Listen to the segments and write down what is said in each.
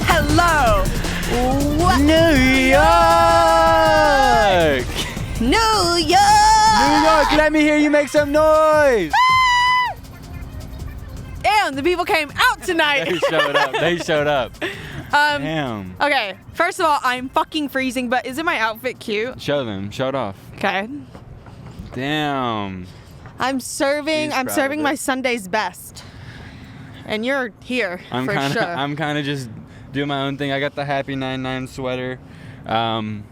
Hello. What? New York! New York! New York, let me hear you make some noise! Damn, the people came out tonight. They showed up. Damn. Okay, first of all, I'm fucking freezing, but isn't my outfit cute? Show it off. Okay. Damn. I'm serving my Sunday's best. And you're here I'm for kinda, sure. I'm kind of just doing my own thing. I got the Happy 9/9 sweater.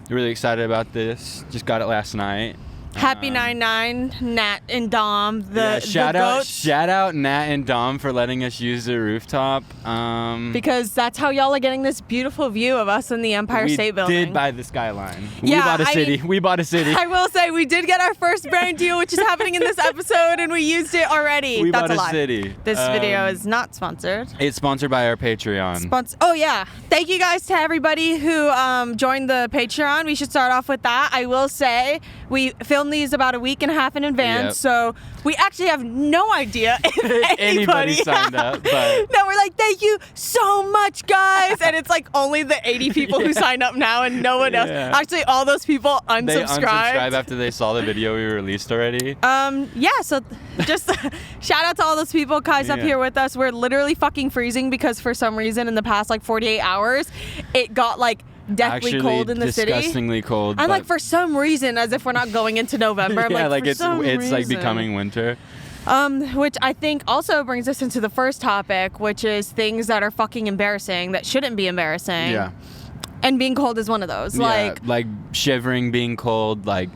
Really excited about this. Just got it last night. Happy 9/9, Nat and Dom, shout goats. out Nat and Dom for letting us use the rooftop. Because that's how y'all are getting this beautiful view of us in the Empire State Building. We did buy the skyline. Yeah, we bought a city. I will say we did get our first brand deal, which is happening in this episode, and we used it already. We That's bought a a lie. city. This video is not sponsored. It's sponsored by our Patreon. Oh yeah, thank you guys to everybody who joined the Patreon. We should start off with that. I will say we filmed these about a week and a half in advance, Yep. so we actually have no idea if Anybody signed up, but no, we're like, thank you so much, guys, and it's like only the 80 people who signed up now, and no one else. Yeah. Actually, all those people unsubscribed. they unsubscribed after they saw the video we released already. Yeah, so just shout out to all those people, guys, up Yeah. here with us. We're literally fucking freezing because for some reason in the past like 48 hours, it got like deathly Actually, cold in the city. disgustingly cold. And but like for some reason, as if we're not going into November. I'm yeah, like it's like reason. becoming winter. Which I think also brings us into the first topic, which is things that are fucking embarrassing that shouldn't be embarrassing. Yeah. And being cold is one of those. Like shivering, being cold, like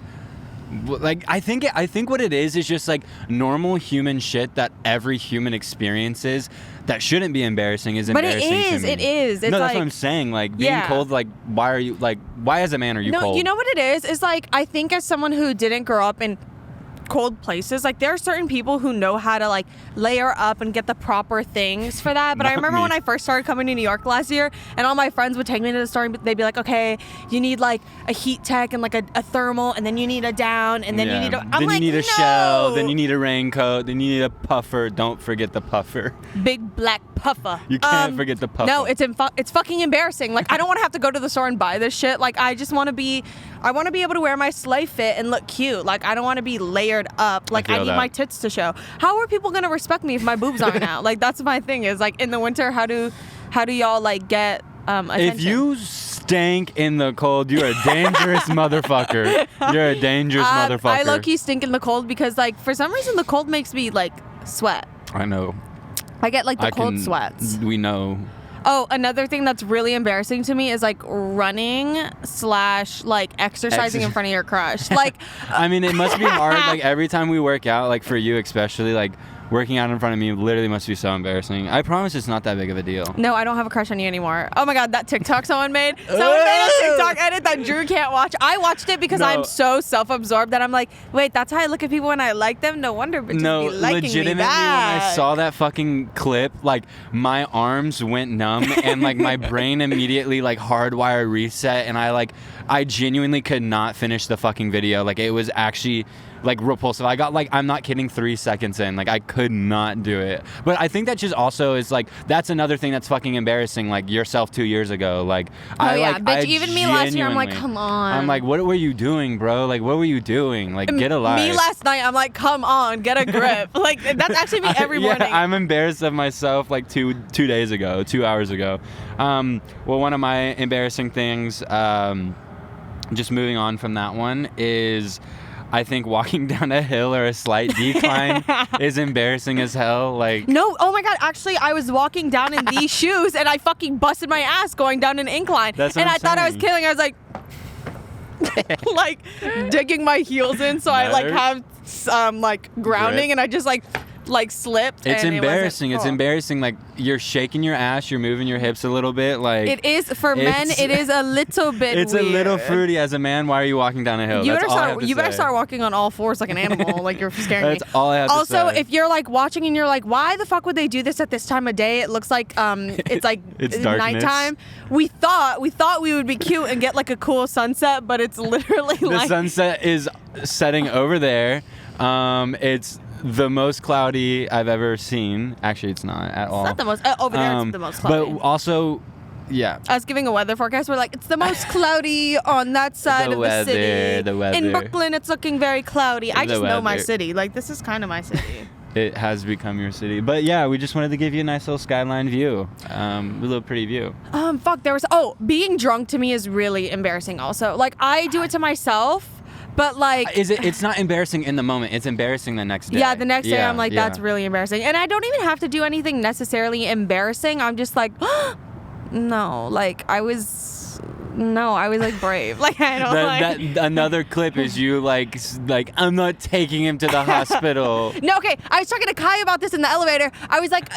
I think what it is just like normal human shit that every human experiences that shouldn't be embarrassing is embarrassing to me. It is. It's no, that's like, what I'm saying. Like being yeah. cold, like why as a man are you no, cold? you know what it is? It's like I think as someone who didn't grow up in cold places, like there are certain people who know how to like layer up and get the proper things for that, but I remember when I first started coming to New York last year and all my friends would take me to the store and they'd be like, okay, you need like a heat tech and like a thermal, and then you need a down, and then you need you need a shell, then you need a raincoat, then you need a puffer. Don't forget the puffer. Big black puffer. You can't forget the puffer. No, it's fucking embarrassing. Like I don't want to have to go to the store and buy this shit. Like I want to be able to wear my sleigh fit and look cute. Like I don't want to be layered up. Like I need my tits to show. How are people gonna respect me if my boobs aren't out? Like that's my thing. Is like in the winter, how do y'all like get attention? If you stank in the cold, you're a dangerous motherfucker. You're a dangerous motherfucker. I low-key stink in the cold because like for some reason the cold makes me like sweat. I know. I get like the cold sweats. We know. Oh, another thing that's really embarrassing to me is like running / like exercising in front of your crush. Like, I mean, it must be hard. Like every time we work out, like for you especially, like working out in front of me literally must be so embarrassing. I promise it's not that big of a deal. No, I don't have a crush on you anymore. Oh my God, that TikTok someone made a TikTok edit that Drew can't watch. I watched it because I'm so self-absorbed that I'm like, wait, that's how I look at people when I like them? No wonder bitches be liking legitimately, me back. when I saw that fucking clip, like my arms went numb and like my brain immediately like hardwire reset, and I genuinely could not finish the fucking video. Like it was actually like repulsive. I got like, I'm not kidding, 3 seconds in. Like I could not do it. But I think that just also is like, that's another thing that's fucking embarrassing. Like yourself 2 years ago. Like bitch, even me last year, I'm like, come on. I'm like, what were you doing, bro? Like what were you doing? Like get a life. Me last night, I'm like, come on, get a grip. Like that's actually me every morning. Yeah, I'm embarrassed of myself like 2 days ago, 2 hours ago. Well, one of my embarrassing things, just moving on from that one, is I think walking down a hill or a slight decline is embarrassing as hell. Like no, oh my God, actually I was walking down in these shoes and I fucking busted my ass going down an incline. That's what and I'm I thought I was saying. killing. I was like like digging my heels in so I like have like grounding, and I just like slipped. It's and embarrassing. It it's embarrassing. Like you're shaking your ass, you're moving your hips a little bit. Like it is for men. It is a little bit. It's weird. a little fruity. As a man, why are you walking down a hill? You That's better all I start. have to You better say. start walking on all fours like an animal. Like you're scaring me. That's all I have to say. Also, if you're like watching and you're like, why the fuck would they do this at this time of day? It looks like it's like It's darkness. nighttime. We thought we would be cute and get like a cool sunset, but it's literally the like sunset is setting over there. It's the most cloudy I've ever seen. Actually, it's not at all. It's not the most. Over there, it's the most cloudy. But also, yeah. Us giving a weather forecast, we're like, it's the most cloudy on that side of the city. The weather. In Brooklyn, it's looking very cloudy. I just know my weather. city. Like, this is kind of my city. It has become your city. But yeah, we just wanted to give you a nice little skyline view. A little pretty view. Being drunk to me is really embarrassing also. Like, I do it to myself, but like... It's not embarrassing in the moment. It's embarrassing the next day. Yeah, the next day I'm like, that's really embarrassing. And I don't even have to do anything necessarily embarrassing. I'm just like, no, like I was like brave. Like I don't another clip is you like I'm not taking him to the hospital. No, okay. I was talking to Kai about this in the elevator. I was like,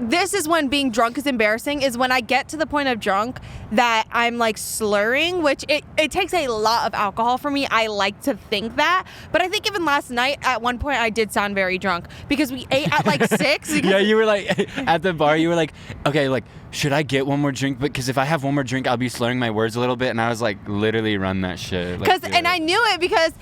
this is when being drunk is embarrassing, is when I get to the point of drunk that I'm like slurring, which it takes a lot of alcohol for me. I like to think that. But I think even last night at one point I did sound very drunk because we ate at like 6. Yeah, you were like at the bar, you were like, okay, like should I get one more drink? Because if I have one more drink, I'll be slurring my words a little bit. And I was like, literally run that shit. And I knew it because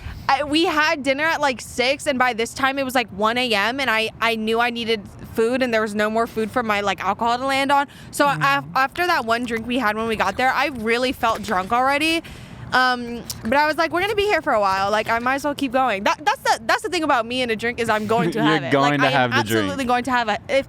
we had dinner at like 6, and by this time it was like 1 a.m. and I knew I needed food, and there was no more food for my like alcohol to land on. So after that one drink we had when we got there, I really felt drunk already. But I was like, we're gonna be here for a while. Like, I might as well keep going. That's the thing about me and a drink is I'm going to have it. You're going to have the drink. Absolutely going to have it.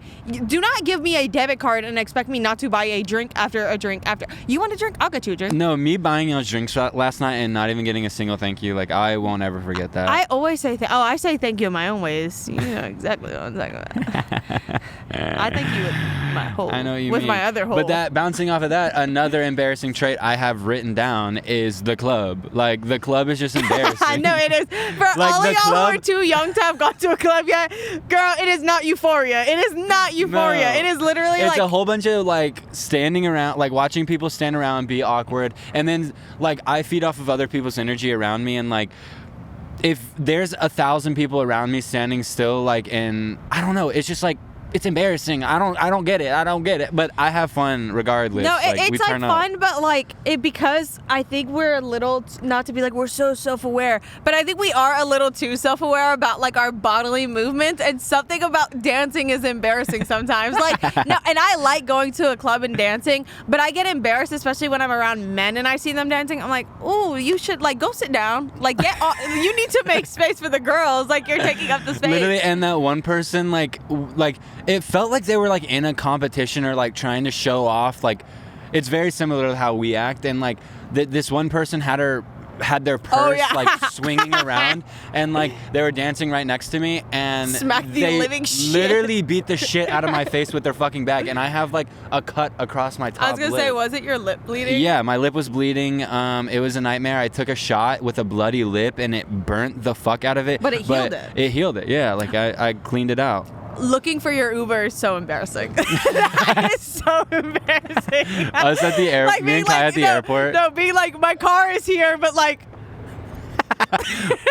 Do not give me a debit card and expect me not to buy a drink after a drink after. You want a drink? I'll get you a drink. No, me buying those drinks last night and not even getting a single thank you. Like, I won't ever forget that. I always say I say thank you in my own ways. You know exactly what I'm talking about. I thank you with my whole. I know you with mean. my other whole. But that bouncing off of that, another embarrassing trait I have written down is the club. Like, the club is just embarrassing. I know it is. For like all of y'all who are too young to have gone to a club yet, girl, it is not Euphoria. It is not Euphoria. No. It is literally it's like a whole bunch of like standing around, like watching people stand around and be awkward, and then like I feed off of other people's energy around me, and like if there's 1,000 people around me standing still, like, and I don't know, it's just like. It's embarrassing. I don't get it. But I have fun regardless. No, it's like fun, but like because I think we're a little not to be like we're so self-aware, but I think we are a little too self-aware about like our bodily movements, and something about dancing is embarrassing sometimes. Like no, and I like going to a club and dancing, but I get embarrassed especially when I'm around men and I see them dancing. I'm like, "Ooh, you should like go sit down. Like get you need to make space for the girls. Like you're taking up the space." Literally, and that one person like it felt like they were like in a competition or like trying to show off. Like it's very similar to how we act, and like this one person had their purse like swinging around, and like they were dancing right next to me, and smacked the living shit. Literally beat the shit out of my face with their fucking bag, and I have like a cut across my top lip. I was gonna say, was it your lip bleeding? Yeah, my lip was bleeding. It was a nightmare. I took a shot with a bloody lip, and it burnt the fuck out of it. But it healed it. It healed it. Yeah, like I cleaned it out. Looking for your Uber is so embarrassing. It's so embarrassing. Us at the airport, like me and Kai at the airport. No, being like, my car is here, but like...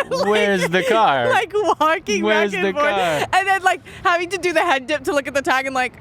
Where's the car? Like walking Where's back and the forth. car? And then like having to do the head dip to look at the tag and like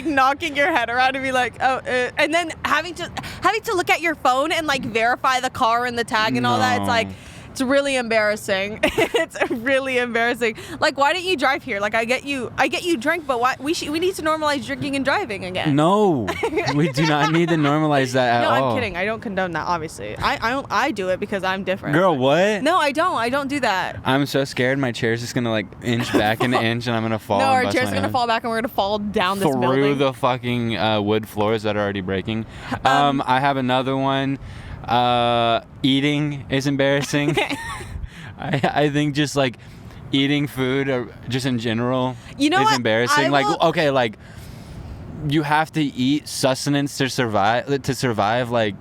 knocking your head around and be like, and then having to look at your phone and like verify the car and the tag and all that. It's like... It's really embarrassing. It's really embarrassing. Like, why didn't you drive here? Like, I get you drink, but why we need to normalize drinking and driving again. No, we do not need to normalize that at all. No, I'm kidding. I don't condone that. Obviously, I do it because I'm different. Girl, what? No, I don't. I don't do that. I'm so scared. My chair's just gonna like inch back an inch, and I'm gonna fall. No, and our bust chair's my gonna head. fall back, and we're gonna fall down this through building. the fucking wood floors that are already breaking. I have another one. Eating is embarrassing. I think just like eating food or just in general is embarrassing. Okay, like you have to eat sustenance to survive. Like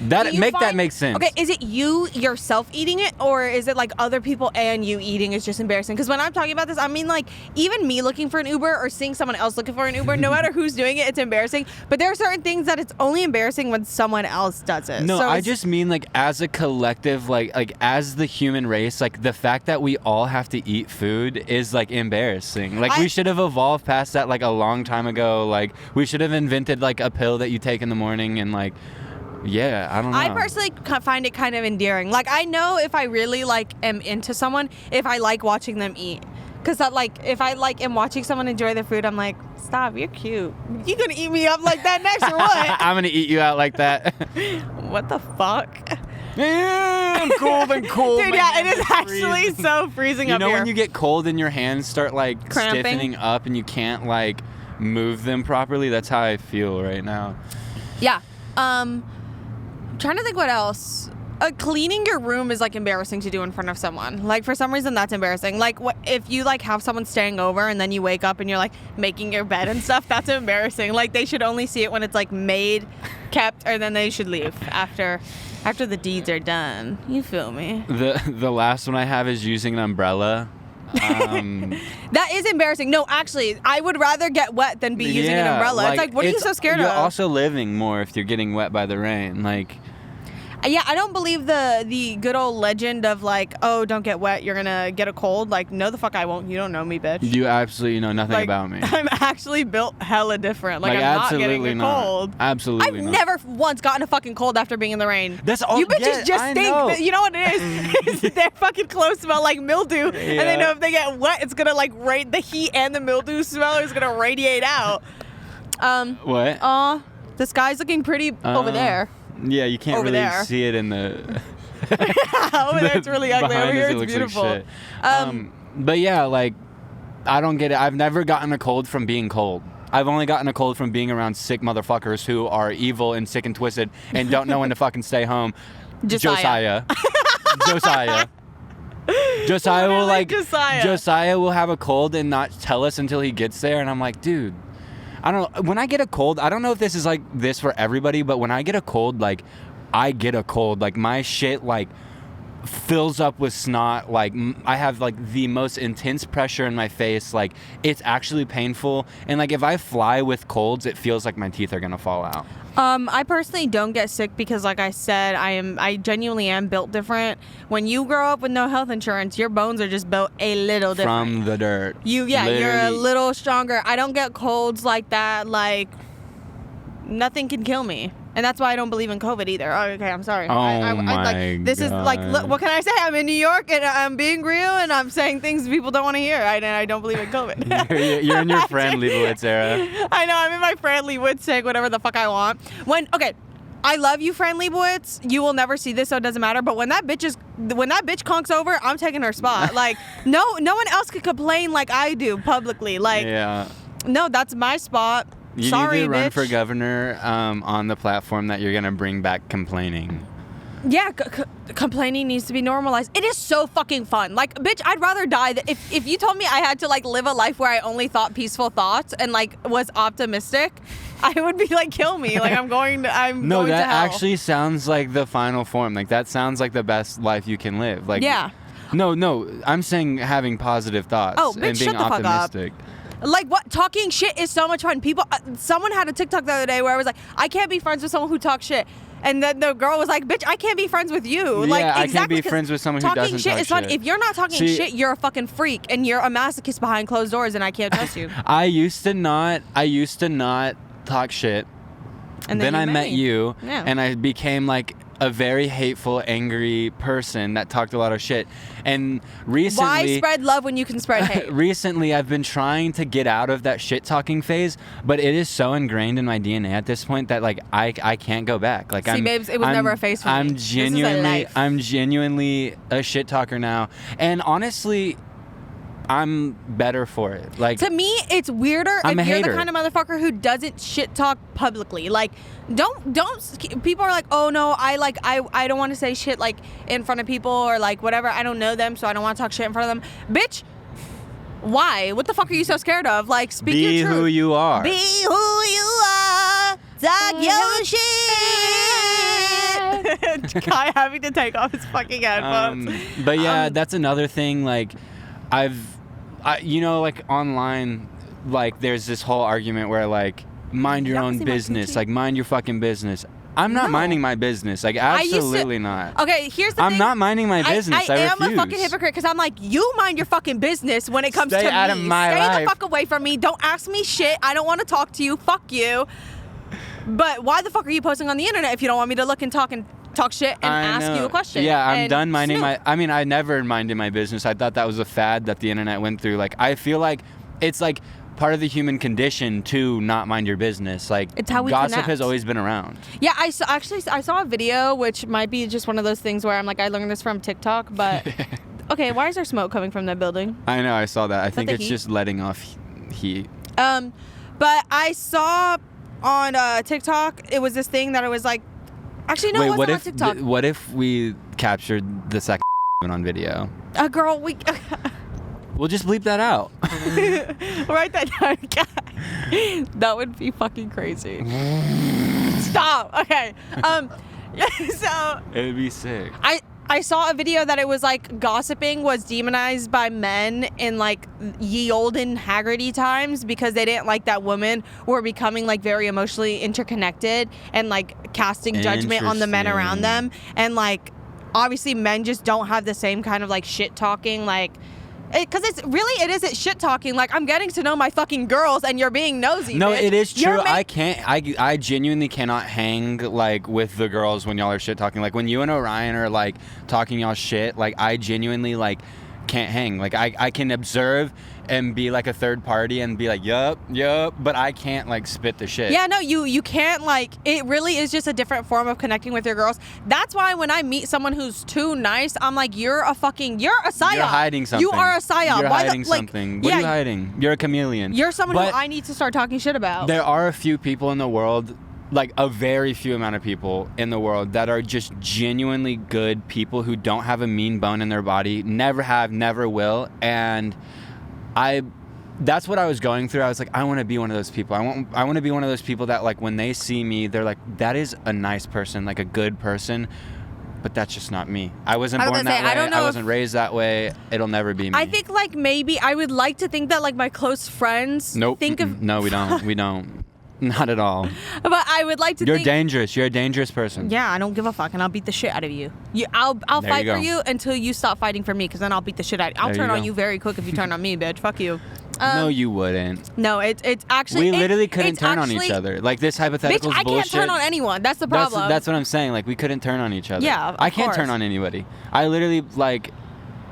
that make sense. Okay, is it you yourself eating it, or is it like other people and you eating is just embarrassing? Because when I'm talking about this, I mean like even me looking for an Uber or seeing someone else looking for an Uber, no matter who's doing it, it's embarrassing. But there are certain things that it's only embarrassing when someone else does it. No, so I just mean like as a collective, like as the human race, like the fact that we all have to eat food is like embarrassing. Like we should have evolved past that like a long time ago. Like we should have invented like a pill that you take in the morning and like. Yeah, I don't know. I personally find it kind of endearing. Like, I know if I really, like, am into someone, if I like watching them eat. Because, like, if I, like, am watching someone enjoy their food, I'm like, stop, you're cute. You gonna eat me up like that next or what? I'm gonna eat you out like that. What the fuck? Yeah, I'm cold and cold. Dude, yeah, it is actually so freezing up here. You know when you get cold and your hands start, like, Cramping? stiffening up and you can't, like, move them properly? That's how I feel right now. Yeah. I'm trying to think what else. Cleaning your room is, like, embarrassing to do in front of someone. Like, for some reason, that's embarrassing. Like, if you, like, have someone staying over and then you wake up and you're, like, making your bed and stuff, that's embarrassing. Like, they should only see it when it's, like, made, kept, or then they should leave after the deeds are done. You feel me? The last one I have is using an umbrella. That is embarrassing. No, actually, I would rather get wet than be using an umbrella. It's like, what are you so scared you're of? You're also living more if you're getting wet by the rain. Like, yeah, I don't believe the good old legend of, like, oh, don't get wet, you're gonna get a cold. Like, no the fuck I won't. You don't know me, bitch. You absolutely know nothing like, about me. I'm actually built hella different. Like, I'm not getting a cold. Absolutely I've not. never once gotten a fucking cold after being in the rain. That's all. You bitches just I stink. know. You know what it is? Their fucking clothes smell like mildew, and they know if they get wet, it's gonna, like, the heat and the mildew smell is gonna radiate out. What? The sky's looking pretty over there. Yeah, you can't over really there. see it in the. Over there, it's really ugly. Over here, it's beautiful. Like shit. But yeah, like, I don't get it. I've never gotten a cold from being cold. I've only gotten a cold from being around sick motherfuckers who are evil and sick and twisted and don't know when to fucking stay home. Josiah. Josiah will, like, Josiah will have a cold and not tell us until he gets there, and I'm like, dude, I don't know. When I get a cold, I don't know if this is like this for everybody, but when I get a cold, like, I get a cold. Like, my shit, like, fills up with snot. Like, I have, like, the most intense pressure in my face. Like, it's actually painful. And, like, if I fly with colds, it feels like my teeth are gonna fall out. I personally don't get sick because, like I said, I genuinely am built different. When you grow up with no health insurance, your bones are just built a little different. From the dirt. You're a little stronger. I don't get colds like that. Like, nothing can kill me. And that's why I don't believe in COVID either. Oh, okay, I'm sorry. This is like, look, what can I say? I'm in New York and I'm being real and I'm saying things people don't want to hear. I don't believe in COVID. You're in your Fran Lebowitz era. I know, I'm in my Fran Lebowitz saying whatever the fuck I want. I love you, Fran Lebowitz. You will never see this, so it doesn't matter. But when that bitch conks over, I'm taking her spot. Like, no one else could complain like I do publicly. Like, yeah. No, that's my spot. You Sorry, need to run bitch. for governor on the platform that you're going to bring back complaining. Yeah, complaining needs to be normalized. It is so fucking fun. Like, bitch, I'd rather die. If you told me I had to, like, live a life where I only thought peaceful thoughts and, like, was optimistic, I would be like, kill me. Like, I'm going to hell. No, that actually sounds like the final form. Like, that sounds like the best life you can live. Like, yeah. No, I'm saying having positive thoughts Oh, bitch, and being shut the fuck up. optimistic. Like, what? Talking shit is so much fun. Someone had a TikTok the other day where I was like, I can't be friends with someone who talks shit. And then the girl was like, bitch, I can't be friends with you. Yeah, like, I exactly, can't be friends with someone who doesn't talk shit. Talking shit is fun. If you're not talking shit, you're a fucking freak. And you're a masochist behind closed doors, and I can't trust you. I used to not talk shit. And then I met you, and I became, like, a very hateful, angry person that talked a lot of shit. And recently... Why spread love when you can spread hate? Recently, I've been trying to get out of that shit-talking phase, but it is so ingrained in my DNA at this point that, like, I can't go back. Like, babes, it was never a phase for me. I'm genuinely a shit-talker now. And honestly... I'm better for it. Like, to me, it's weirder if you're the kind of motherfucker who doesn't shit talk publicly. Like, don't. People are like, oh no, I don't want to say shit like in front of people or like whatever. I don't know them, so I don't want to talk shit in front of them. Bitch, why? What the fuck are you so scared of? Like, speak your truth. Be who you are. Be who you are. Talk your shit. Guy having to take off his fucking headphones. But yeah, that's another thing. Like, like online, like there's this whole argument where like, mind your own business, like mind your fucking business. I'm not minding my business, like absolutely not. Okay, here's the thing. I'm not minding my business. I am refuse. a fucking hypocrite because I'm like, you mind your fucking business when it comes to me. Stay out of my life. Stay the fuck away from me. Don't ask me shit. I don't want to talk to you. Fuck you. But why the fuck are you posting on the internet if you don't want me to look and talk shit and ask you a question? Yeah, I'm and done minding snoop? I never minded my business. I thought that was a fad that the internet went through. Like, I feel like it's like part of the human condition to not mind your business. Like, it's how we gossip connect. has always been around. Yeah, I saw a video, which might be just one of those things where I'm like, I learned this from TikTok, but okay, why is there smoke coming from that building? I know, I saw that. I think the it's heat? just letting off heat. But I saw on TikTok, it was this thing that it was like, actually no, Wait, it wasn't on TikTok. what if we captured the second on video? Girl, We'll just bleep that out. write that down. That would be fucking crazy. Stop. Okay. So It would be sick. I saw a video that it was like gossiping was demonized by men in like ye olden Haggerty times because they didn't like that women were becoming like very emotionally interconnected and like casting judgment on the men around them. And like obviously men just don't have the same kind of like shit talking, like because it isn't shit talking. Like, I'm getting to know my fucking girls and you're being nosy. No, bitch. it is true. I genuinely cannot hang like with the girls when y'all are shit talking. Like when you and Orion are like talking y'all shit, like I genuinely like can't hang. Like I can observe and be like a third party and be like, yup, but I can't like spit the shit. Yeah, no, you can't, like, it really is just a different form of connecting with your girls. That's why when I meet someone who's too nice, I'm like, you're a psyop. You're hiding something. You are a psyop. You're hiding something. What are you hiding? You're a chameleon. You're someone who I need to start talking shit about. There are a few people in the world, like a very few amount of people in the world that are just genuinely good people who don't have a mean bone in their body, never have, never will, and that's what I was going through. I was like, I want to be one of those people. I want to be one of those people that like when they see me, they're like, that is a nice person, like a good person, but that's just not me. I wasn't born that way. I wasn't raised that way. It'll never be me. I think like maybe I would like to think that like my close friends think of. No, we don't. We don't. Not at all. But I would like to You're dangerous. You're a dangerous person. Yeah, I don't give a fuck, and I'll beat the shit out of you. I'll fight for you until you stop fighting for me, because then I'll beat the shit out of you. I'll turn on you very quick if you turn on me, bitch. Fuck you. No, you wouldn't. No, it's actually... We literally couldn't turn on each other. Like, this hypothetical bullshit. Bitch, I can't turn on anyone. That's the problem. That's what I'm saying. Like, we couldn't turn on each other. Yeah, I can't turn on anybody. I literally, like...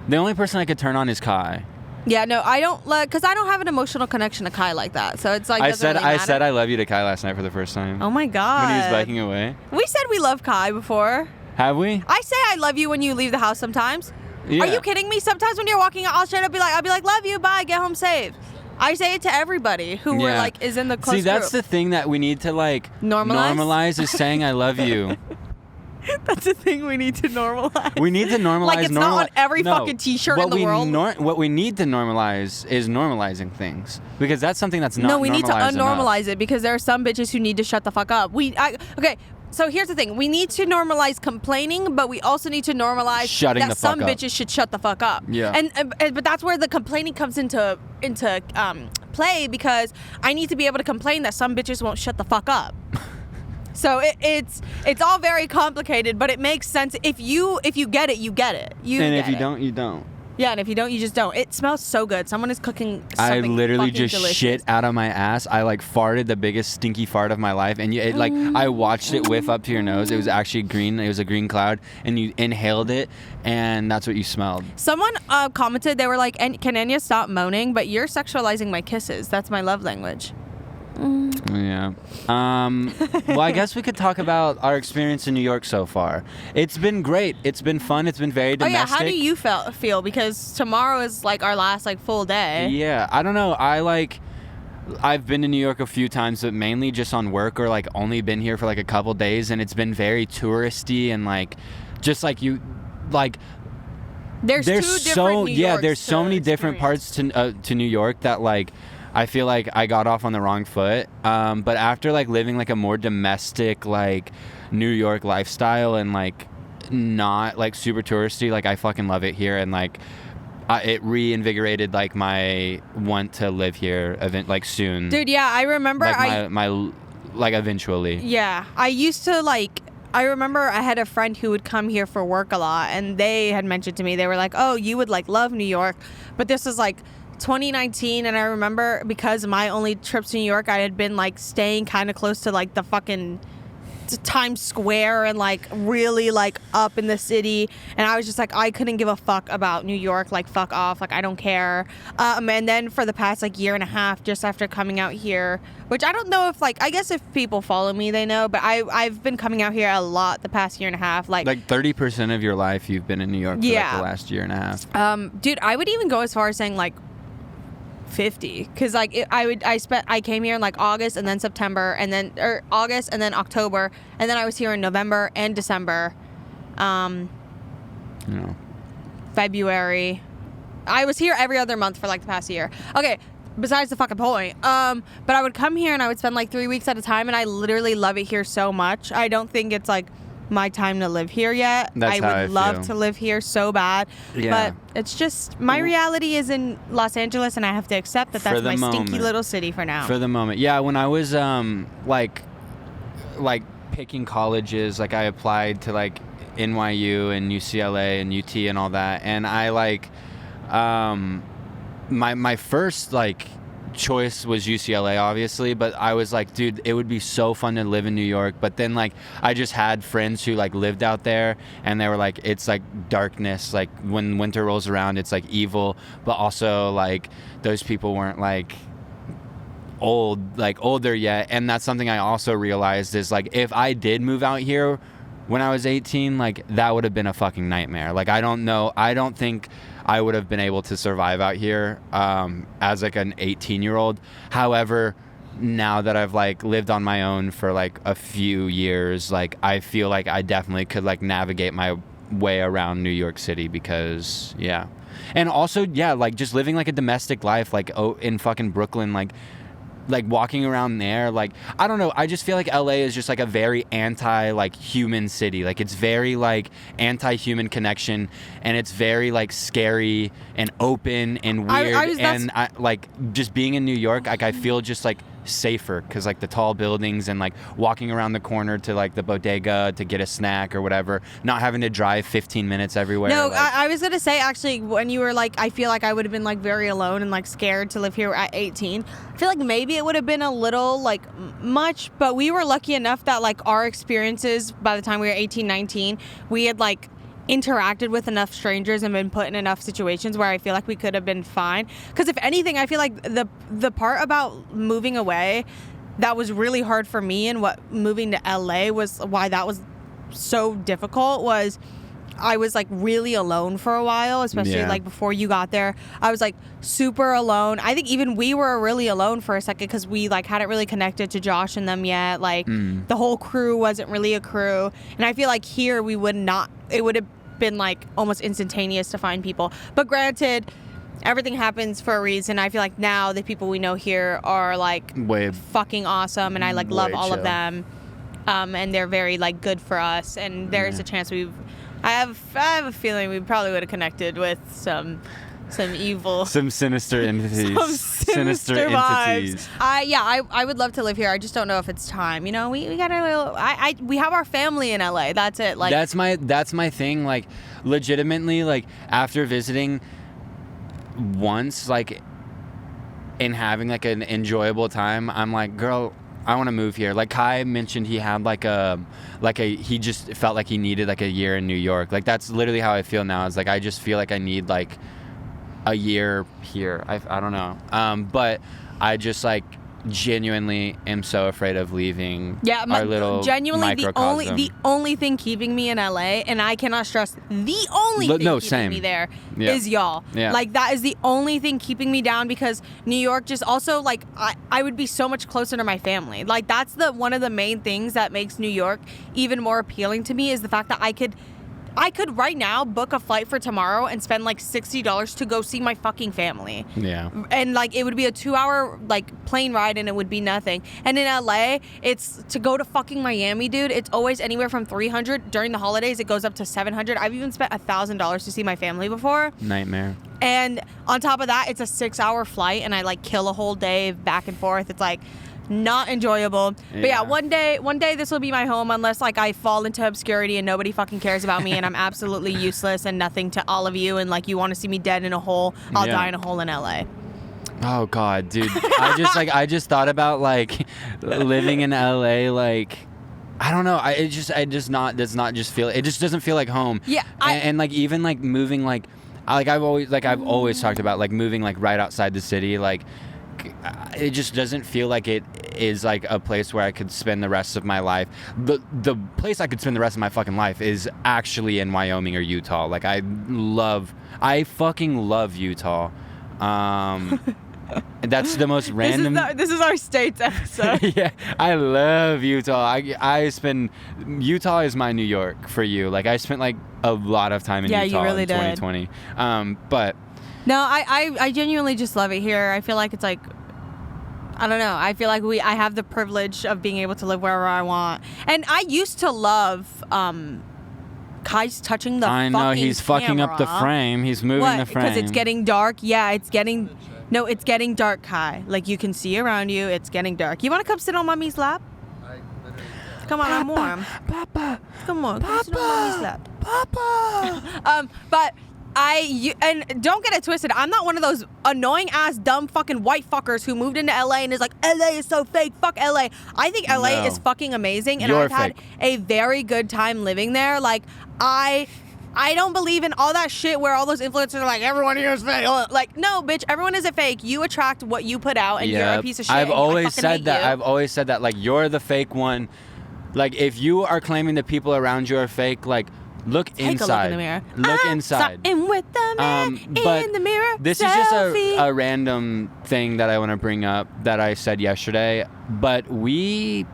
The only person I could turn on is Kai. Yeah, no, I don't, because I don't have an emotional connection to Kai like that. So it's like, I said I love you to Kai last night for the first time. Oh my God. When he was biking away. We said we love Kai before. Have we? I say I love you when you leave the house sometimes. Yeah. Are you kidding me? Sometimes when you're walking out, I'll be like, love you, bye, get home safe. I say it to everybody who we're like is in the close See, that's group. the thing that we need to like normalize is saying I love you. That's the thing we need to normalize. We need to normalize. Like, it's not on every fucking T-shirt in the world. What we need to normalize is normalizing things, because that's something that's not. No, we need to unnormalize enough. it, because there are some bitches who need to shut the fuck up. Okay. So here's the thing: we need to normalize complaining, but we also need to normalize shutting that some bitches should shut the fuck up. Yeah. But that's where the complaining comes into play, because I need to be able to complain that some bitches won't shut the fuck up. So it's all very complicated, but it makes sense. If you get it, you get it. If you don't, you don't. Yeah, and if you don't, you just don't. It smells so good. Someone is cooking something I literally fucking just delicious. shit out of my ass. I like farted the biggest stinky fart of my life, and I watched it whiff up to your nose. It was actually green. It was a green cloud, and you inhaled it, and that's what you smelled. Someone commented, they were like, "Can Enya stop moaning? But you're sexualizing my kisses. That's my love language." Yeah. Well, I guess we could talk about our experience in New York so far. It's been great. It's been fun. It's been very domestic. Oh yeah, how do you feel? Because tomorrow is like our last like full day. Yeah, I don't know. I've been to New York a few times, but mainly just on work, or like only been here for like a couple days, and it's been very touristy and like just like you like. There's so many different parts to New York that like. I feel like I got off on the wrong foot, but after like living like a more domestic like New York lifestyle and like not like super touristy, like I fucking love it here, and like it reinvigorated like my want to live here like soon. Dude, yeah, I remember my eventually. Yeah, I remember I had a friend who would come here for work a lot, and they had mentioned to me, they were like, oh, you would like love New York, but this is like 2019, and I remember because my only trips to New York, I had been like staying kind of close to like the fucking Times Square and like really like up in the city, and I was just like, I couldn't give a fuck about New York, like fuck off, like I don't care. And then for the past like year and a half, just after coming out here, which I don't know if like, I guess if people follow me they know, but I've been coming out here a lot the past year and a half, like 30% of your life you've been in New York for like the last year and a half. Dude, I would even go as far as saying like 50, because like I came here in like August and then September and then August and then October, and then I was here in November and December, February. I was here every other month for like the past year. Okay, besides the fucking point, but I would come here and I would spend like 3 weeks at a time, and I literally love it here so much. I don't think it's like my time to live here yet. That's I would love to live here so bad, but it's just my reality is in Los Angeles, and I have to accept that that's my stinky little city for now. For the moment, yeah. When I was like picking colleges, like I applied to like NYU and UCLA and UT and all that, and I like my first like choice was UCLA, obviously, but I was like, dude, it would be so fun to live in New York. But then like I just had friends who like lived out there, and they were like, it's like darkness, like when winter rolls around it's like evil, but also like those people weren't like older yet. And that's something I also realized is like, if I did move out here when I was 18, like that would have been a fucking nightmare. Like I don't think I would have been able to survive out here as like an 18-year-old. However, now that I've like lived on my own for like a few years, like I feel like I definitely could like navigate my way around New York City, because and also like just living like a domestic life like in fucking Brooklyn, like walking around there, like I don't know, I just feel like LA is just like a very anti like human city. Like it's very like anti-human connection, and it's very like scary and open and weird. I like just being in New York, like I feel just like safer, because like the tall buildings and like walking around the corner to like the bodega to get a snack or whatever, not having to drive 15 minutes everywhere. No, like, I was gonna say, actually, when you were like, I feel like I would have been like very alone and like scared to live here at 18. I feel like maybe it would have been a little like much, but we were lucky enough that like our experiences by the time we were 18, 19, we had like interacted with enough strangers and been put in enough situations where I feel like we could have been fine. Because if anything, I feel like the part about moving away that was really hard for me, and what moving to LA was, why that was so difficult, was I was like really alone for a while, especially like before you got there. I was like super alone. I think even we were really alone for a second, because we like hadn't really connected to Josh and them yet. Like the whole crew wasn't really a crew, and I feel like here it would have been like almost instantaneous to find people. But granted, everything happens for a reason. I feel like now the people we know here are like fucking awesome, and I like love all of them, and they're very like good for us, and there's a chance I have a feeling we probably would have connected with some evil, some sinister entities, some sinister entities. I would love to live here. I just don't know if it's time. You know, we got a little. We have our family in LA. That's it. Like that's my thing. Like legitimately, like after visiting once, like and having like an enjoyable time, I'm like, girl, I want to move here. Like Kai mentioned, he had he just felt like he needed like a year in New York. Like that's literally how I feel now. Is like I just feel like I need like a year here. I don't know. But I just like genuinely am so afraid of leaving our little genuinely microcosm. the only thing keeping me in LA, and I cannot stress, the only thing keeping me there is y'all. Yeah. Like that is the only thing keeping me down, because New York just also like I would be so much closer to my family. Like that's one of the main things that makes New York even more appealing to me, is the fact that I could right now book a flight for tomorrow and spend like $60 to go see my fucking family. Yeah. And like it would be a 2-hour like plane ride, and it would be nothing. And in LA, it's to go to fucking Miami, dude. It's always anywhere from $300. During the holidays, it goes up to $700. I've even spent $1,000 to see my family before. Nightmare. And on top of that, it's a 6-hour flight, and I like kill a whole day back and forth. It's like not enjoyable. Yeah. But yeah, one day this will be my home, unless like I fall into obscurity and nobody fucking cares about me, and I'm absolutely useless and nothing to all of you, and like you want to see me dead in a hole, I'll die in a hole in LA. Oh God, dude. I just thought about like living in LA. Like, I don't know. It just doesn't feel like home. Yeah. And like even like moving like I've always talked about like moving like right outside the city. Like, it just doesn't feel like it is like a place where I could spend the rest of my life. The place I could spend the rest of my fucking life is actually in Wyoming or Utah. Like, I fucking love Utah. That's the most random. This is our states episode. Yeah, I love Utah. Utah is my New York for you. Like, I spent like a lot of time in Utah you really in 2020. But no, I genuinely just love it here. I feel like it's like, I don't know. I feel like I have the privilege of being able to live wherever I want. And I used to love Kai's touching the fucking I know, he's fucking up the camera. frame. He's moving the frame. Because it's getting dark. Yeah, it's getting dark, Kai. Like, you can see around you. It's getting dark. You want to come sit on mommy's lap? Come on, I'm warm. Papa. Come on, Papa. come sit on mommy's lap. Papa. But and don't get it twisted. I'm not one of those annoying ass dumb fucking white fuckers who moved into LA and is like, LA is so fake. Fuck LA. I think LA is fucking amazing, and I've had a very good time living there. Like, I don't believe in all that shit where all those influencers are like, everyone here is fake. Like, no, bitch, everyone isn't fake. You attract what you put out, and you're a piece of shit. I've always said that. You. I've always said that. Like, you're the fake one. Like, if you are claiming that people around you are fake, like, look inside. Take a look in the mirror. Look inside. Starting with the man in the mirror. This is just a random thing that I want to bring up that I said yesterday. But we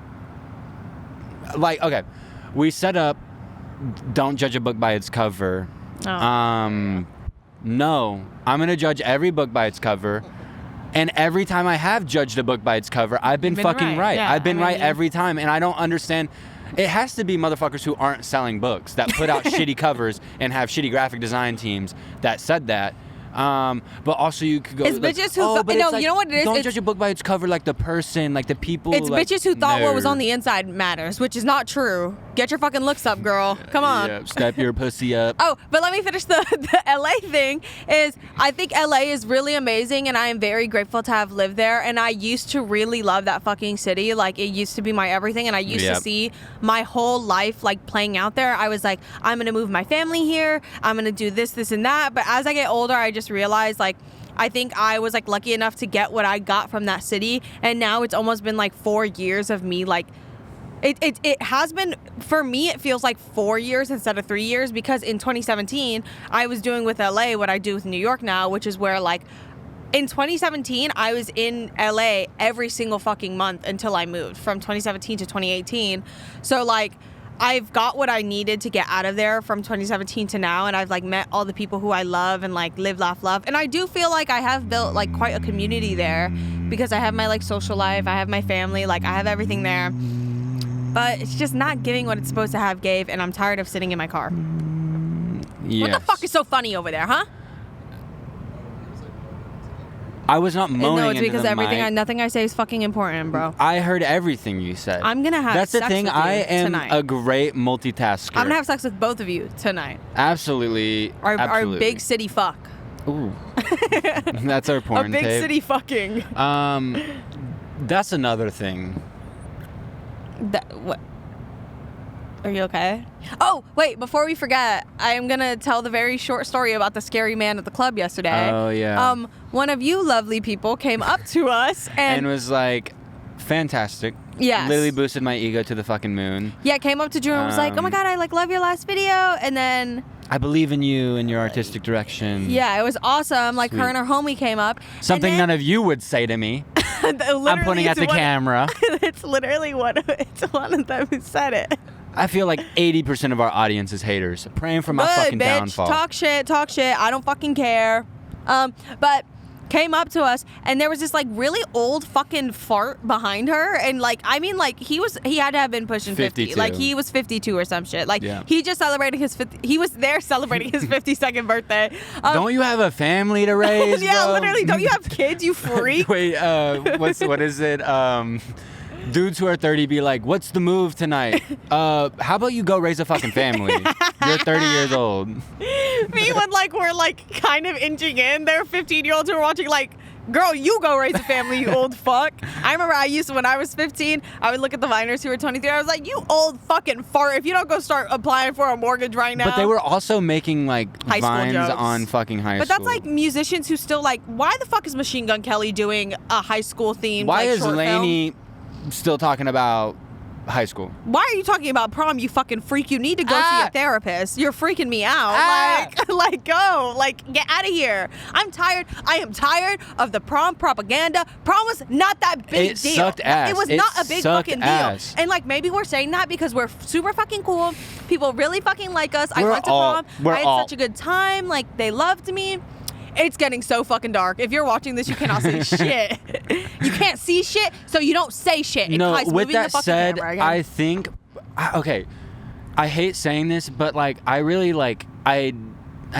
set up don't judge a book by its cover. Oh. No, I'm going to judge every book by its cover. And every time I have judged a book by its cover, I've been fucking right. Yeah, I've been right every time. And I don't understand. It has to be motherfuckers who aren't selling books that put out shitty covers and have shitty graphic design teams that said that. But also you could go. It's like, bitches who you know what it is? Don't judge a book by its cover, like the person, like the people. It's like, bitches who thought what was on the inside matters, which is not true. Get your fucking looks up, girl. Come on. Yeah, step your pussy up. Oh, but let me finish the LA thing. I think LA is really amazing, and I am very grateful to have lived there. And I used to really love that fucking city. Like, it used to be my everything, and I used to see my whole life like playing out there. I was like, I'm gonna move my family here. I'm gonna do this, and that. But as I get older, I just realized, like, I think I was like lucky enough to get what I got from that city, and now it's almost been like 4 years of me like. It has been, for me, it feels like 4 years instead of 3 years, because in 2017, I was doing with LA what I do with New York now, which is where, like, in 2017, I was in LA every single fucking month until I moved from 2017 to 2018. So, like, I've got what I needed to get out of there from 2017 to now, and I've, like, met all the people who I love and, like, live, laugh, love. And I do feel like I have built, like, quite a community there, because I have my, like, social life, I have my family, like, I have everything there. But it's just not giving what it's supposed to have gave, and I'm tired of sitting in my car. Yes. What the fuck is so funny over there, huh? I was not moaning No, it's into because the nothing I say is fucking important, bro. I heard everything you said. I'm gonna have That's sex the thing. with you I am tonight. a great multitasker. I'm gonna have sex with both of you tonight. Absolutely. Our big city fuck. Ooh. That's our porn A big tape. city fucking. That's another thing. What? Are you okay? Oh, wait, before we forget, I am going to tell the very short story about the scary man at the club yesterday. Oh, yeah. One of you lovely people came up to us and was like, fantastic. Yes. Literally boosted my ego to the fucking moon. Yeah, came up to Drew and was like, oh my God, I like love your last video. And then I believe in you and your artistic direction. yeah, it was awesome. Like, Sweet. her and her homie came up. Something none of you would say to me. I'm pointing at the camera. It's literally one of them who said it. I feel like 80% of our audience is haters, praying for my fucking bitch. downfall. Talk shit. I don't fucking care. But came up to us, and there was this like really old fucking fart behind her, and like, I mean, like, he had to have been pushing 50. Like, he was 52 or some shit. Like, he just celebrated his 50. He was there celebrating his 52nd birthday. Don't you have a family to raise? Yeah, bro? literally. Don't you have kids? You freak. Wait, what is it? Dudes who are 30 be like, what's the move tonight? How about you go raise a fucking family? You're 30 years old. Me when like we're like kind of inching in, there are 15-year-olds who are watching like Girl, you go raise a family, you old fuck. I remember when I was 15, I would look at the minors who were 23. I was like, you old fucking fart. If you don't go start applying for a mortgage right now. But they were also making like high vines school jokes on fucking high school. But that's like musicians who still like, why the fuck is Machine Gun Kelly doing a high school themed Why is short Lainey still talking about high school? Why are you talking about prom, you fucking freak? You need to go see a therapist. You're freaking me out. Like, go. Like, get out of here. I am tired of the prom propaganda. Prom was not that big deal. It sucked ass. It was not a big fucking ass. deal. And, like, maybe we're saying that because we're super fucking cool. People really fucking like us. I went to prom. I had such a good time. Like, they loved me. It's getting so fucking dark. If you're watching this, you cannot see shit. You can't see shit, so you don't say shit. No, Kai's with moving that the fucking said, camera again. I think, okay, I hate saying this, but like, I really like, I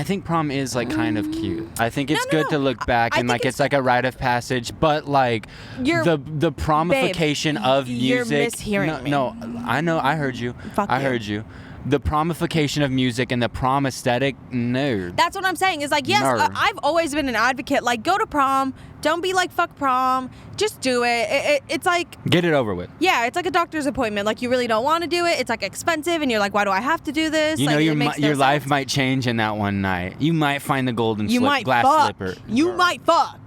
think prom is like kind of cute. I think it's good to look back and like it's like a rite of passage, but like the promification of music. You're mishearing me. No, I know, I heard you. I heard you. The promification of music and the prom aesthetic, no. That's what I'm saying. Is like, yes, I've always been an advocate. Like, go to prom. Don't be like, fuck prom. Just do it. It's like... Get it over with. Yeah, it's like a doctor's appointment. Like, you really don't want to do it. It's like expensive, and you're like, why do I have to do this? You like, know, your life might change in that one night. You might find the golden glass slipper. You might fuck.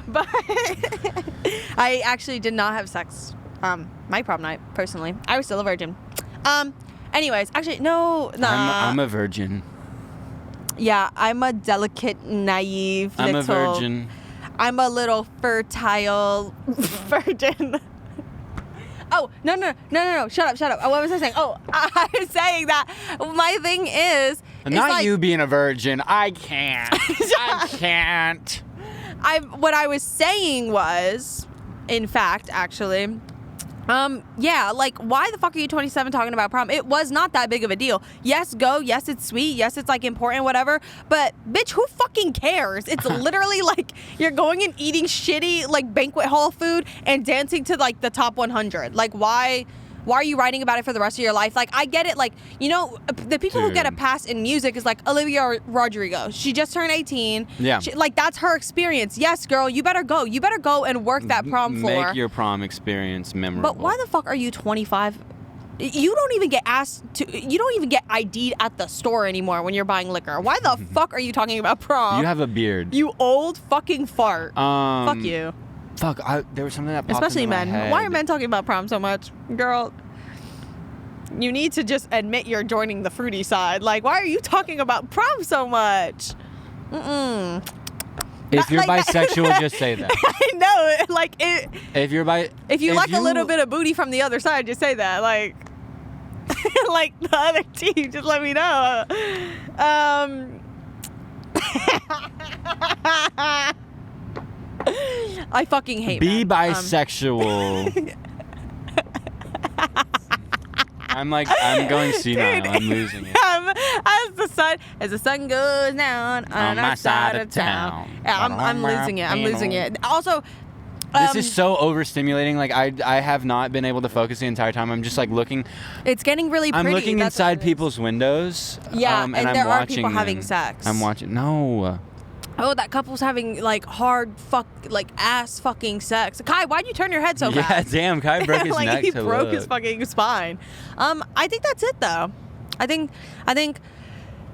But I actually did not have sex my prom night, personally. I was still a virgin. Anyways, actually, no. I'm a virgin. Yeah, I'm a delicate, naive I'm little... a virgin. I'm a little fertile virgin. Oh, no. Shut up. What was I saying? Oh, I was saying that my thing is... Not like, you being a virgin. I can't. I can't. What I was saying was, in fact, actually... yeah, like, why the fuck are you 27 talking about prom? It was not that big of a deal. Yes, go. Yes, it's sweet. Yes, it's, like, important, whatever. But, bitch, who fucking cares? It's literally, like, you're going and eating shitty, like, banquet hall food and dancing to, like, the top 100. Like, why are you writing about it for the rest of your life? Like, I get it. Like, you know, the people who get a pass in music is, like, Olivia Rodrigo. She just turned 18. Yeah. Like, that's her experience. Yes, girl, you better go. You better go and work that prom floor. Make your prom experience memorable. But why the fuck are you 25? You don't even get you don't even get ID'd at the store anymore when you're buying liquor. Why the fuck are you talking about prom? You have a beard. You old fucking fart. Fuck you. Fuck, there was something that popped Especially into my men. head. Why are men talking about prom so much? Girl, you need to just admit you're joining the fruity side. Like, why are you talking about prom so much? If you're bisexual, just say that. I know. Like, if you like a little bit of booty from the other side, just say that. Like, like the other team, just let me know. I fucking hate Be men. bisexual. I'm going senile. I'm losing it. As the sun goes down on our side of town. Yeah, I'm losing it. I'm losing it. Also, this is so overstimulating. Like, I have not been able to focus the entire time. I'm just like looking. It's getting really pretty. I'm looking inside people's windows. Yeah, and there I'm are watching people them. having sex. I'm watching. No. Oh, that couple's having like hard ass fucking sex. Kai, why'd you turn your head so fast? Yeah, damn, Kai broke his like, neck. He broke his fucking spine. I think that's it though. I think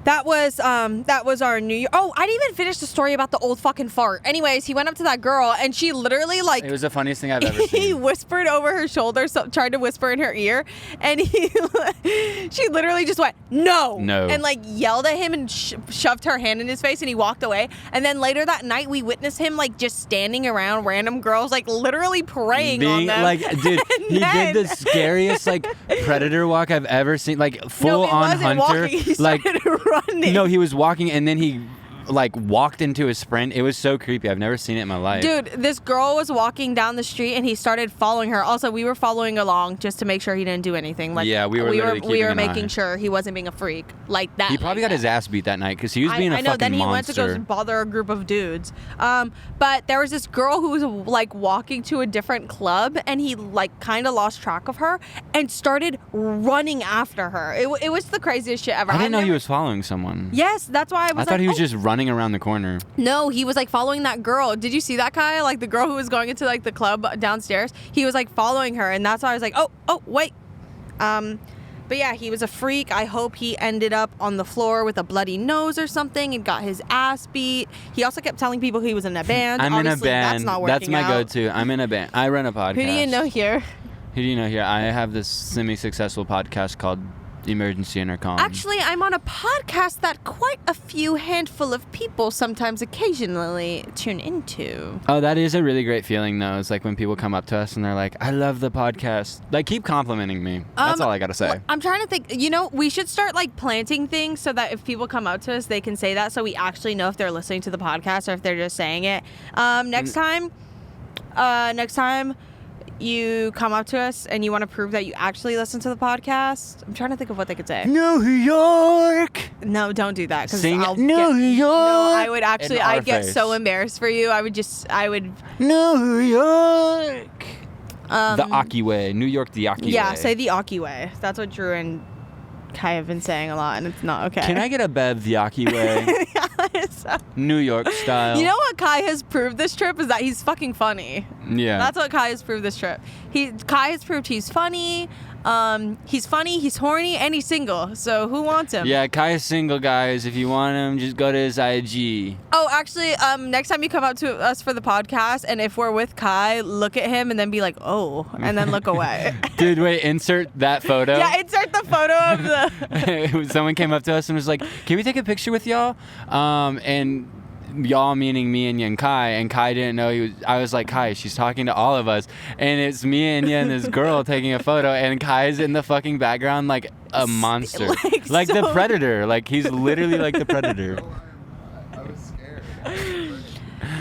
that was our New Year. Oh, I didn't even finish the story about the old fucking fart. Anyways, he went up to that girl and she literally like... It was the funniest thing I've ever seen. He whispered over her shoulder, tried to whisper in her ear, and she literally just went, no. And like yelled at him and shoved her hand in his face and he walked away. And then later that night we witnessed him like just standing around random girls, like literally preying on them. Like, dude, he did the scariest like predator walk I've ever seen. Like full on hunter. Walking. He started running. No, he was walking and then he like walked into a sprint. It was so creepy. I've never seen it in my life. Dude, this girl was walking down the street and he started following her. Also, we were following along just to make sure he didn't do anything. Like, yeah, we were making sure he wasn't being a freak like that. He probably got his ass beat that night because he was being a fucking monster. I know. Then he went to go bother a group of dudes. But there was this girl who was like walking to a different club and he like kind of lost track of her and started running after her. It was the craziest shit ever. I didn't know he was following someone. Yes, that's why I thought he was just running running around the corner. No, he was like following that girl. Did you see that, Kai? Like the girl who was going into like the club downstairs. He was like following her, and that's why I was like, oh, wait. But yeah, he was a freak. I hope he ended up on the floor with a bloody nose or something and got his ass beat. He also kept telling people he was in a band. I'm Obviously, in a band. That's not working That's my go-to. I'm in a band. I run a podcast. Who do you know here? Who do you know here? I have this semi-successful podcast called Emergency Intercom. Actually, I'm on a podcast that quite a few handful of people sometimes occasionally tune into. Oh, that is a really great feeling, though. It's like when people come up to us and they're like, I love the podcast. Like, keep complimenting me. That's all I got to say. I'm trying to think. We should start, like, planting things so that if people come up to us, they can say that so we actually know if they're listening to the podcast or if they're just saying it. Next time, you come up to us and you want to prove that you actually listen to the podcast. I'm trying to think of what they could say. New York. No, don't do that. Sing New York. No, I would actually. I'd get face. so embarrassed for you. I would. New York. The Um, Aki way. New York, the Aki way. Yeah, say the Aki way. That's what Drew and Kai have been saying a lot, and it's not okay. Can I get a Bev the Aki way? New York style. You know what Kai has proved this trip is that he's fucking funny. Yeah. That's what Kai has proved this trip. Kai has proved he's funny. He's horny, and he's single. So who wants him? Yeah, Kai is single, guys. If you want him, just go to his IG. Oh, actually, next time you come up to us for the podcast, and if we're with Kai, look at him and then be like, oh, and then look away. Dude, wait, insert that photo. Yeah, insert the photo of the... Someone came up to us and was like, can we take a picture with y'all? And y'all meaning me and Kai, and Kai didn't know I was like, Kai, she's talking to all of us, and it's me and this girl taking a photo, and Kai's in the fucking background like a monster. Like so... the Predator. Like he's literally like the Predator. I was scared.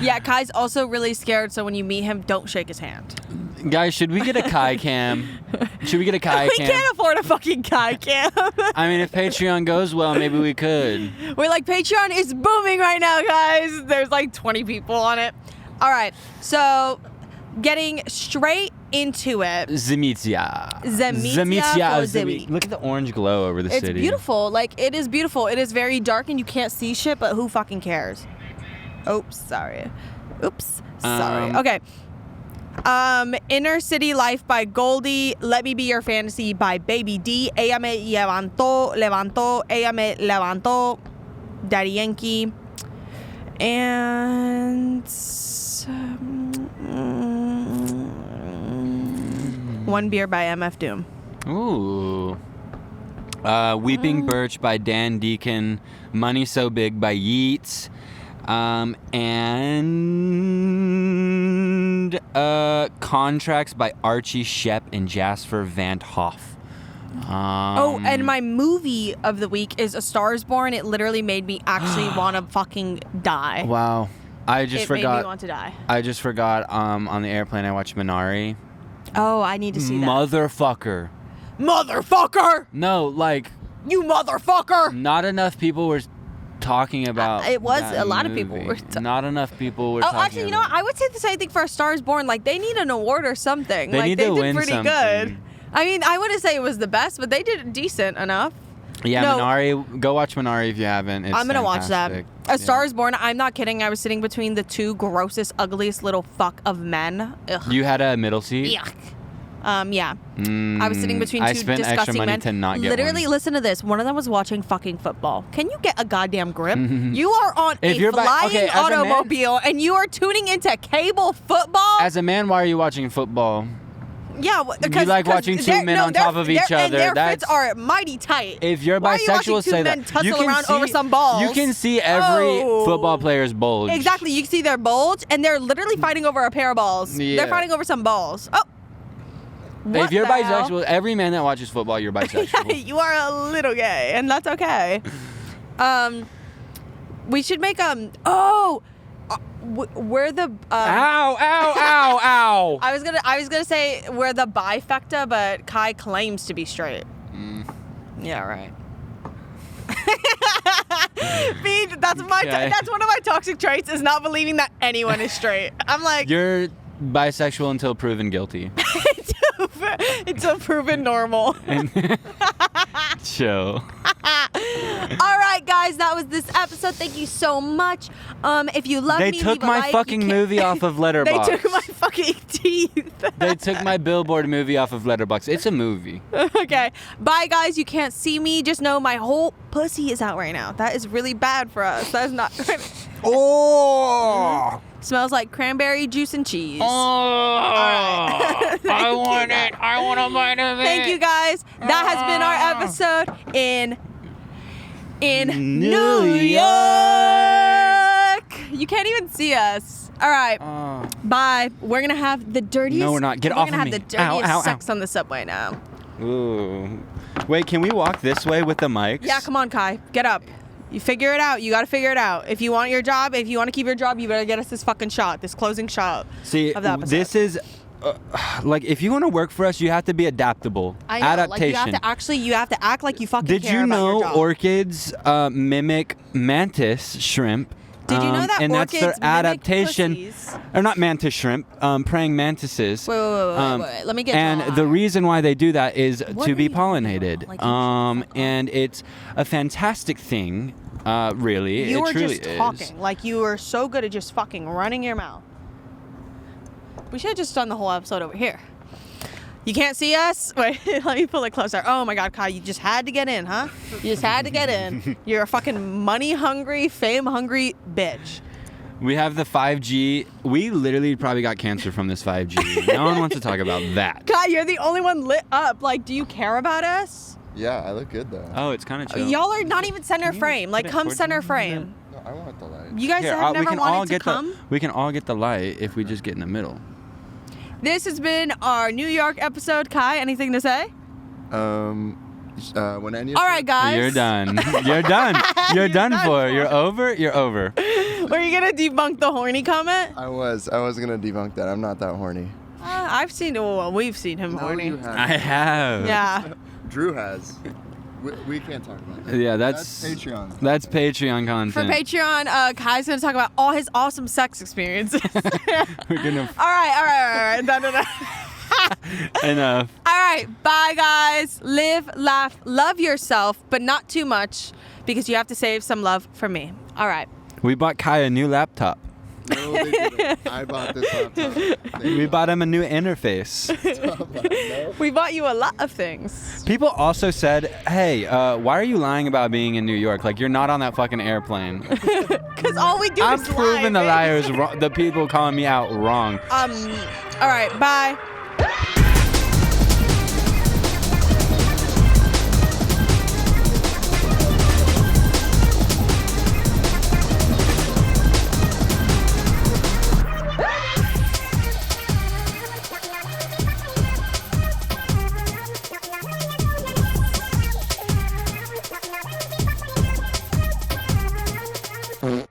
Yeah, Kai's also really scared, so when you meet him, don't shake his hand. Guys, should we get a Kai cam? Should we get a Kai We cam? can't afford a fucking Kai cam. I mean, if Patreon goes well, maybe we could. We're like, Patreon is booming right now, guys. There's like 20 people on it. All right, so getting straight into it. Zamitia Zamitia of the week. Look at the orange glow over the It's city. beautiful. Like, it is beautiful. It is very dark and you can't see shit, but who fucking cares? Oops, sorry. Okay. Inner City Life by Goldie. Let Me Be Your Fantasy by Baby D. Ella me levantó. Ella me levantó. Daddy Yankee. And One Beer by MF Doom. Ooh. Weeping Birch by Dan Deacon. Money So Big by Yeats. And Contracts by Archie Shepp and Jasper Van Hoff. And my movie of the week is A Star Is Born. It literally made me actually want to fucking die. Wow. I just forgot. Made me want to die. I just forgot on the airplane I watched Minari. Oh, I need to see that. Motherfucker. No, like, You motherfucker! not enough people were talking about It was that a lot of people movie. were Not enough people were Oh, talking actually, you know what? I would say the same thing for A Star Is Born. Like, they need an award or something. They like, need they to did win pretty something. good. I mean, I wouldn't say it was the best, but they did decent enough. Yeah, No. Minari. Go watch Minari if you haven't. It's I'm gonna watch that. fantastic. A Star Is Born. I'm not kidding. I was sitting between the two grossest, ugliest little fuck of men. Ugh. You had a middle seat? Yuck. Yeah. I was sitting between I two spent extra disgusting money men. to not get Literally, one. listen to this. One of them was watching fucking football. Can you get a goddamn grip? You are on If a you're flying okay, as a man- automobile and you are tuning into cable football. As a man, why are you watching football? Yeah, You like watching two men on top of each other. And their That's- fits are mighty tight. If you're Why are you watching bisexual, two say men that. tussle around over some balls? You can see every Oh. football player's bulge. Exactly, you can see their bulge, and they're literally fighting over a pair of balls. Yeah. They're fighting over some balls. Oh. If you're What the hell? bisexual, every man that watches football, you're bisexual. You are a little gay, and that's okay. We should make we're the Ow! Ow! Ow! Ow! I was gonna say we're the bifecta, but Kai claims to be straight. Yeah, right. That's Okay. that's one of my toxic traits is not believing that anyone is straight. I'm like You're bisexual until proven guilty. until proven normal. Chill. All right, guys, that was this episode. Thank you so much. If you love They me, took leave a my like. fucking movie off of They Letterboxd. took my fucking teeth. They took my Billboard movie off of Letterboxd. It's a movie. Okay. Bye, guys. You can't see me. Just know my whole pussy is out right now. That is really bad for us. That is not. Oh! Smells like cranberry juice and cheese. Oh! right. I want it. I want a bite of it. Thank you, guys. That has been our episode in New York. You can't even see us. All right. Bye. We're gonna have the dirtiest. No, we're not. Get we're off gonna of have me. the dirtiest Ow, ow, sex on the subway now. Ooh. Wait, can we walk this way with the mics? Yeah, come on, Kai. Get up. You figure it out. You got to figure it out. If you want your job, if you want to keep your job, you better get us this fucking shot, this closing shot. See, of the episode. this is like if you want to work for us, you have to be adaptable. I know. Adaptation. Like you have to act like you fucking Did care you about your know job. orchids mimic mantis shrimp? Did you know that and that's orchids their mimic adaptation? pussies? Or not mantis shrimp, praying mantises. Wait. Let me get And dry. the reason why they do that is What to are be you doing? pollinated. Like, you shut the fuck up. And it's a fantastic thing. Really, You it were truly just is. talking. Like you were so good at just fucking running your mouth. We should have just done the whole episode over here. You can't see us? Wait, let me pull it closer. Oh my God, Kai, you just had to get in, huh? You just had to get in. You're a fucking money-hungry, fame-hungry bitch. We have the 5G. We literally probably got cancer from this 5G. No one wants to talk about that. Kai, you're the only one lit up. Like, do you care about us? Yeah, I look good though. Oh, it's kind of chill. Y'all are not even center frame. Like, put it come towards center me? frame. No, I want the light. You guys Here, have we never can all wanted to get come? we can all get the light if we just get in the middle. This has been our New York episode. Kai, anything to say? When any. All right, guys. You're done. You're done. You're done for. You're over. You're over. Were you gonna debunk the horny comment? I was gonna debunk that. I'm not that horny. I've seen. Well, we've seen him horny. you haven't. I have. Yeah. Drew has. We can't talk about that. Yeah, that's Patreon. That's Patreon For content. Patreon, Kai's gonna talk about all his awesome sex experiences. We're gonna All right. Done. enough. All right, bye, guys. Live, laugh, love yourself, but not too much because you have to save some love for me. All right. We bought Kai a new laptop. No, they didn't. I bought this laptop. We bought him a new interface. No. We bought you a lot of things. People also said, "Hey, why are you lying about being in New York? Like you're not on that fucking airplane." Because all we do I'm is proving lie, the baby. liars wrong. The people calling me out wrong. All right, bye. No.